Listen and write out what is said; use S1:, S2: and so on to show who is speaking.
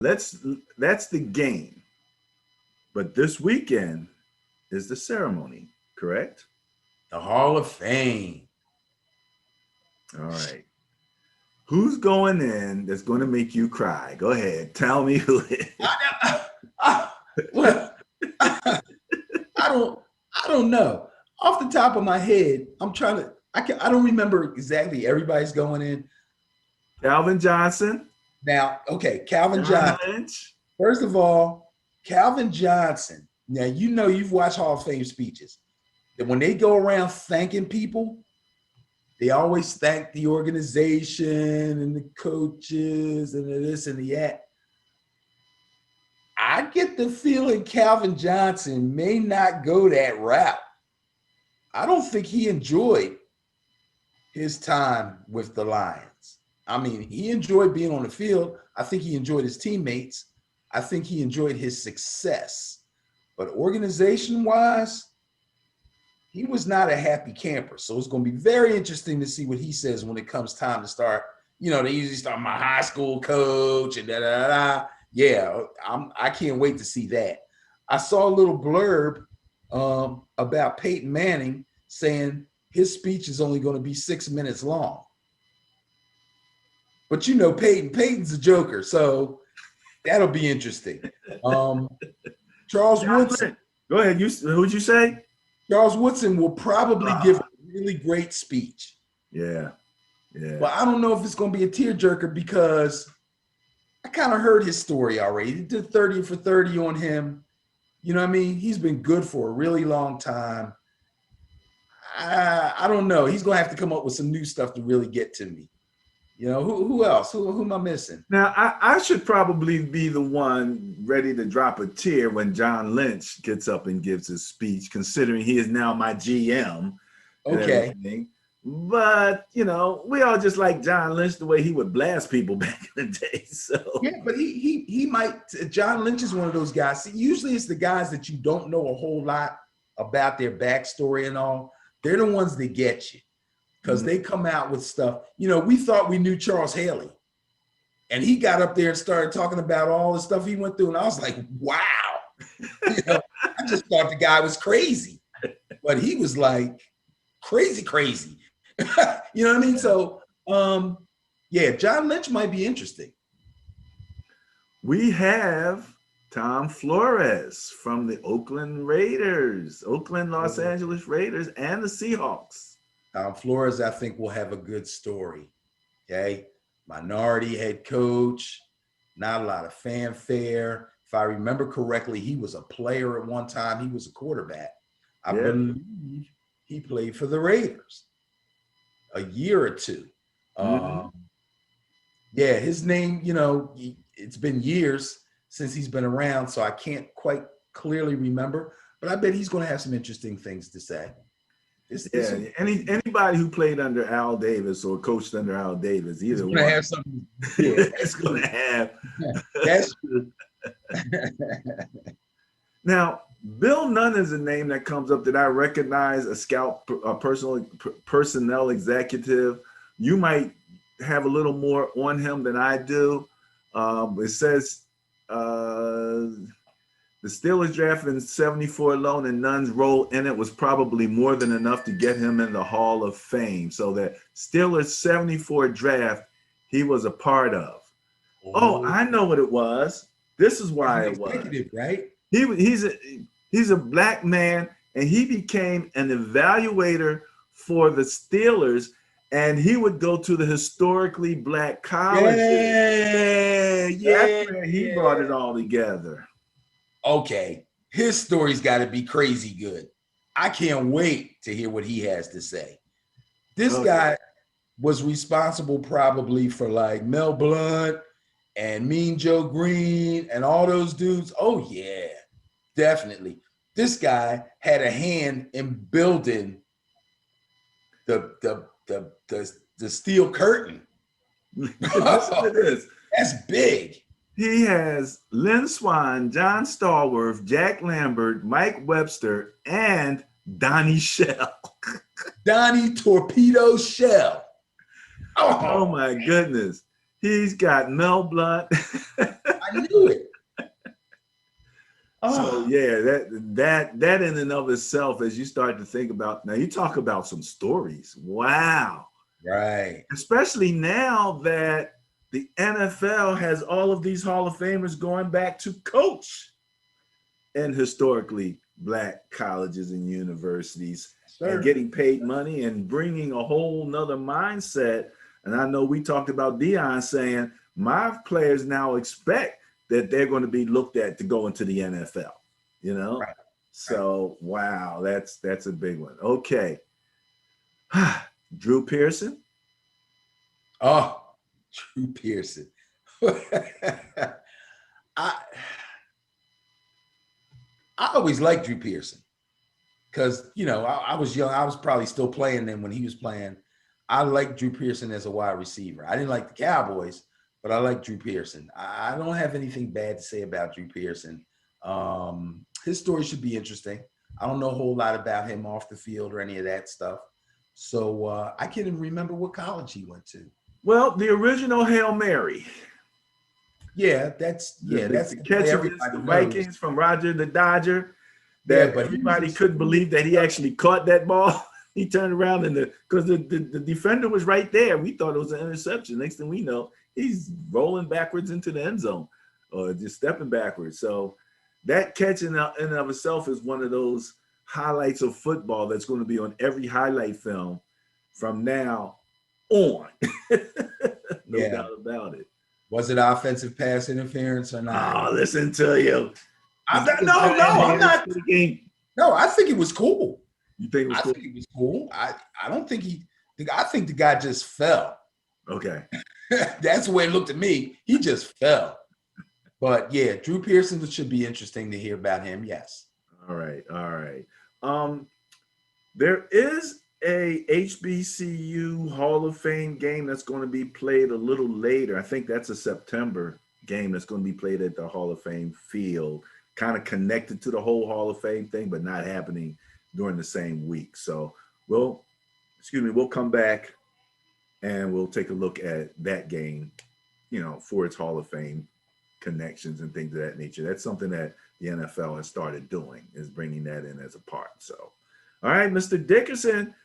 S1: That's the game. But this weekend is the ceremony, correct?
S2: The Hall of Fame.
S1: All right. Who's going in that's going to make you cry? Go ahead. Tell me who it is.
S2: Well, I don't I don't know. Off the top of my head, I don't remember exactly everybody's going in.
S1: Calvin Johnson,
S2: Now, okay, Calvin
S1: John
S2: Johnson.
S1: Lynch.
S2: First of all, Calvin Johnson. Now, you know you've watched Hall of Fame speeches. That when they go around thanking people, they always thank the organization and the coaches and the this and the that. I get the feeling Calvin Johnson may not go that route. I don't think he enjoyed his time with the Lions. I mean, he enjoyed being on the field. I think he enjoyed his teammates. I think he enjoyed his success. But organization wise, he was not a happy camper. So it's going to be very interesting to see what he says when it comes time to start. You know, they usually start my high school coach and da da da. Yeah, I can't wait to see that. I saw a little blurb about Peyton Manning saying his speech is only going to be 6 minutes long. But you know, Peyton's a joker, so that'll be interesting. Um, Charles Woodson.
S1: Go ahead. Who'd you say?
S2: Charles Woodson will probably give a really great speech.
S1: Yeah. Yeah.
S2: But I don't know if it's going to be a tearjerker because I kind of heard his story already. He did 30 for 30 on him. You know what I mean? He's been good for a really long time. I don't know. He's going to have to come up with some new stuff to really get to me. You know, who else? Who am I missing?
S1: Now, I should probably be the one ready to drop a tear when John Lynch gets up and gives his speech, considering he is now my GM.
S2: Okay.
S1: But, you know, we all just like John Lynch, the way he would blast people back in the day. So
S2: yeah, but he might. John Lynch is one of those guys. See, usually it's the guys that you don't know a whole lot about their backstory and all. They're the ones that get you because they come out with stuff. You know, we thought we knew Charles Haley, and he got up there and started talking about all the stuff he went through, and I was like, wow. You know, I just thought the guy was crazy, but he was like crazy. You know what I mean? So, yeah, John Lynch might be interesting.
S1: We have Tom Flores from the Oakland Los Angeles Raiders, and the Seahawks.
S2: Tom Flores, I think, will have a good story. Okay. Minority head coach, not a lot of fanfare. If I remember correctly, he was a player at one time. He was a quarterback. I believe he played for the Raiders a year or two. Yeah, his name, you know, it's been years since he's been around, so I can't quite clearly remember, but I bet he's going to have some interesting things to say.
S1: Anybody who played under Al Davis or coached under Al Davis, either one,
S2: have something. Yeah,
S1: it's going to have.
S2: That's true.
S1: Now, Bill Nunn is a name that comes up that I recognize, a scout, a personnel executive. You might have a little more on him than I do. It says the Steelers drafted in 74 alone, and Nunn's role in it was probably more than enough to get him in the Hall of Fame. So that Steelers 74 draft, he was a part of. Oh, I know what it was. This is why it was.
S2: Right?
S1: He's a black man, and he became an evaluator for the Steelers, and he would go to the historically black colleges. That's where he brought it all together.
S2: Okay, his story's got to be crazy good. I can't wait to hear what he has to say. This guy was responsible probably for like Mel Blount and Mean Joe Green and all those dudes. Oh yeah, definitely. This guy had a hand in building the steel curtain.
S1: Listen to this.
S2: That's big.
S1: He has Lynn Swann, John Stallworth, Jack Lambert, Mike Webster, and Donnie Shell.
S2: Donnie Torpedo Shell.
S1: Oh my goodness. He's got Mel Blunt.
S2: I knew it.
S1: So
S2: Oh,
S1: yeah, that in and of itself, as you start to think about, now you talk about some stories. Wow.
S2: right.
S1: Especially now that the NFL has all of these Hall of Famers going back to coach in historically black colleges and universities and
S2: Sir.
S1: getting paid money and bringing a whole nother mindset. And I know we talked about Dion saying my players now expect that they're going to be looked at to go into the NFL, you know?
S2: Right. Right.
S1: So wow, that's a big one. Okay. Drew Pearson.
S2: Oh, Drew Pearson. I I always liked Drew Pearson because I was young. I was probably still playing then when he was playing. I liked Drew Pearson as a wide receiver. I didn't like the Cowboys, but I like Drew Pearson. I don't have anything bad to say about Drew Pearson. His story should be interesting. I don't know a whole lot about him off the field or any of that stuff. So I can't even remember what college he went to.
S1: Well, the original Hail Mary.
S2: Yeah,
S1: The
S2: that's the play
S1: catch against
S2: everybody
S1: the
S2: knows.
S1: Vikings from Roger the Dodger
S2: Yeah,
S1: that
S2: but he was
S1: everybody
S2: just
S1: couldn't believe that he actually caught that ball. He turned around and because the defender was right there. We thought it was an interception. Next thing we know, he's rolling backwards into the end zone or just stepping backwards. So that catch in and of itself is one of those highlights of football that's going to be on every highlight film from now on. No
S2: yeah.
S1: doubt about it.
S2: Was it offensive pass interference or not?
S1: Oh, listen to you.
S2: I
S1: Does
S2: think
S1: that
S2: it's
S1: no,
S2: not
S1: no, I'm
S2: enhanced.
S1: not thinking.
S2: No, I think it was cool.
S1: You think it was
S2: I
S1: cool?
S2: think it was cool. I don't think I think the guy just fell.
S1: Okay.
S2: That's the way it looked to me. He just fell. But yeah, Drew Pearson should be interesting to hear about him. Yes.
S1: All right. All right. Um, there is a HBCU Hall of Fame game that's going to be played a little later. I think that's a September game that's going to be played at the Hall of Fame field, kind of connected to the whole Hall of Fame thing, but not happening during the same week. So we'll come back and we'll take a look at that game, for its Hall of Fame connections and things of that nature. That's something that the NFL has started doing, is bringing that in as a part. So, all right, Mr. Dickerson,